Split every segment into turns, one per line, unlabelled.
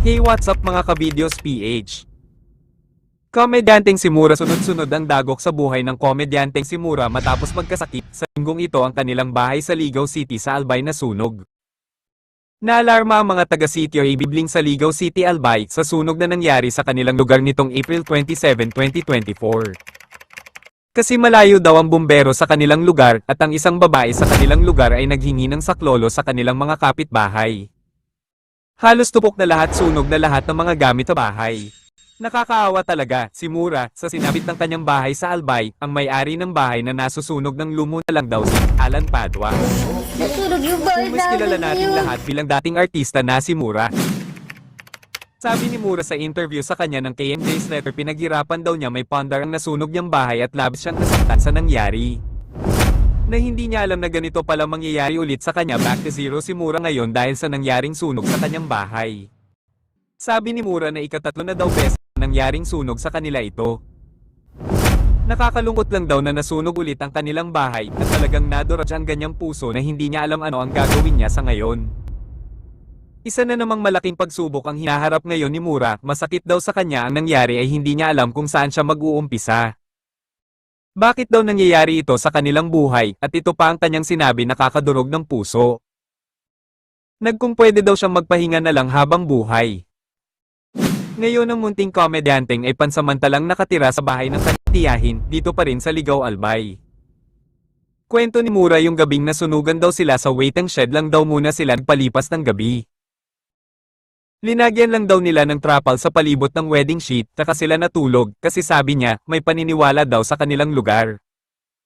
Hey, what's up mga ka-videos PH? Komedyanteng si Mura. Sunod-sunod ang dagok sa buhay ng komedyanteng si Mura matapos magkasakit. Sa linggong ito ang kanilang bahay sa Ligaw City sa Albay nasunog. Naalarma ang mga taga-sitio Ibibling sa Ligaw City, Albay sa sunog na nangyari sa kanilang lugar nitong April 27, 2024. Kasi malayo daw ang bumbero sa kanilang lugar at ang isang babae sa kanilang lugar ay naghingi ng saklolo sa kanilang mga kapitbahay. Halos tupok na lahat, sunog na lahat ng mga gamit sa bahay. Nakakaawa talaga, si Mura, sa sinabit ng kanyang bahay sa Albay, ang may-ari ng bahay na nasusunog ng lumo na lang daw si Alan Padua.
Nasunog yung bahay
Kung mas kilala
namin
natin
ngayon.
lahat bilang dating artista na si Mura. Sabi ni Mura sa interview sa kanya ng KMJ's Letter, pinaghirapan daw niya may pondar ang nasunog niyang bahay at labis siyang nasaktan sa nangyari. Na hindi niya alam na ganito pala mangyayari ulit sa kanya. Back to zero si Mura ngayon dahil sa nangyaring sunog sa kanyang bahay. Sabi ni Mura na ikatatlo na daw beses na nangyaring sunog sa kanila ito. Nakakalungkot lang daw na nasunog ulit ang kanilang bahay at talagang nadurog ang ganyang puso na hindi niya alam ano ang gagawin niya sa ngayon. Isa na namang malaking pagsubok ang hinaharap ngayon ni Mura. Masakit daw sa kanya ang nangyari ay hindi niya alam kung saan siya mag-uumpisa. Bakit daw nangyayari ito sa kanilang buhay, at ito pa ang kanyang sinabi, nakakadurog ng puso. Nagkung pwede daw siyang magpahinga na lang habang buhay. Ngayon ang munting komedyanteng ay pansamantalang nakatira sa bahay ng kanyang tiyahin, dito pa rin sa Ligaw, Albay. Kwento ni Mura, yung gabing nasunugan daw sila sa waiting shed lang daw muna sila nagpalipas ng gabi. Linagyan lang daw nila ng trapal sa palibot ng wedding sheet, saka sila natulog, kasi sabi niya, may paniniwala daw sa kanilang lugar.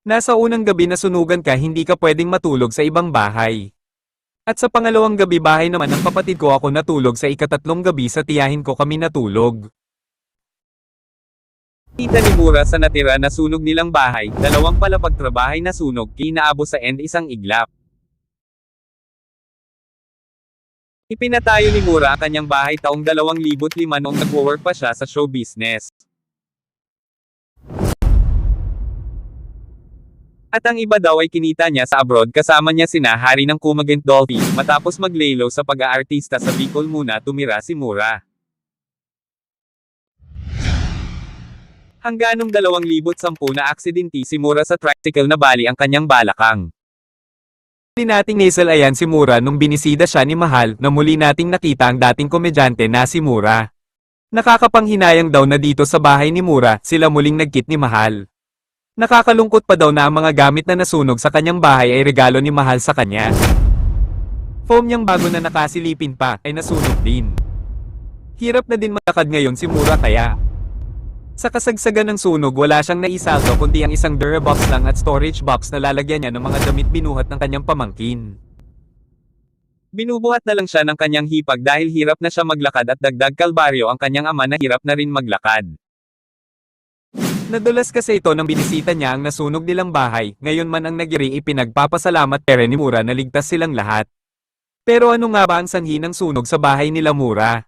Nasa unang gabi na sunugan ka, hindi ka pwedeng matulog sa ibang bahay. At sa pangalawang gabi bahay naman ng kapatid ko ako natulog, sa ikatatlong gabi sa tiyahin ko kami natulog. Kita ni Mura sa natira na sunog nilang bahay, dalawang palapag trabahay na sunog, kinaabo sa end isang iglap. Ipinatayo ni Mura ang kanyang bahay taong 2005 noong nagwo-work pa siya sa show business. At ang iba daw ay kinita niya sa abroad, kasama niya sina Hari ng Kumagent Dolphy. Matapos maglaylo sa pag-aartista sa Bicol muna tumira si Mura. Hanggang noong 2010 na aksidente si Mura sa tricycle na bali ang kanyang balakang. Muli nating nasal ayan si Mura nung binisida siya ni Mahal, na muli nating nakita ang dating komedyante na si Mura. Nakakapanghinayang daw na dito sa bahay ni Mura, sila muling nagkit ni Mahal. Nakakalungkot pa daw na ang mga gamit na nasunog sa kanyang bahay ay regalo ni Mahal sa kanya. Foam niyang bago na nakasilipin pa, ay nasunog din. Hirap na din malakad ngayon si Mura kaya. Sa kasagsagan ng sunog wala siyang naisaldo kundi ang isang Durabox lang at storage box na lalagyan niya ng mga damit binuhat ng kanyang pamangkin. Binubuhat na lang siya ng kanyang hipag dahil hirap na siya maglakad at dagdag kalbaryo ang kanyang ama na hirap na rin maglakad. Nadulas kasi ito nang binisita niya ang nasunog nilang bahay, ngayon man ang nagiri ipinagpapasalamat pere ni Mura na ligtas silang lahat. Pero ano nga ba ang sanhi ng sunog sa bahay nila Mura?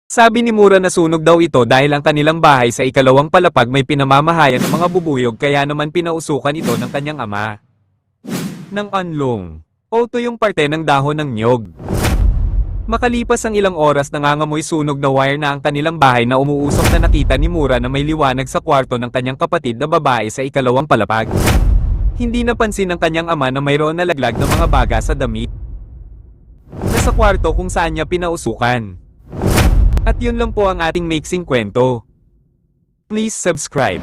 Sabi ni Mura nasunog daw ito dahil ang kanilang bahay sa ikalawang palapag may pinamamahayan ng mga bubuyog, kaya naman pinausukan ito ng kanyang ama ng anlong o tuyong parte ng dahon ng niyog. Makalipas ang ilang oras, nangangamoy sunog na wire na ang kanilang bahay na umuusok na nakita ni Mura na may liwanag sa kwarto ng kanyang kapatid na babae sa ikalawang palapag. Hindi napansin ng kanyang ama na mayroon na laglag ng mga baga sa damit nasa kwarto kung saan niya pinausukan. At yun lang po ang ating mixing kwento. Please subscribe.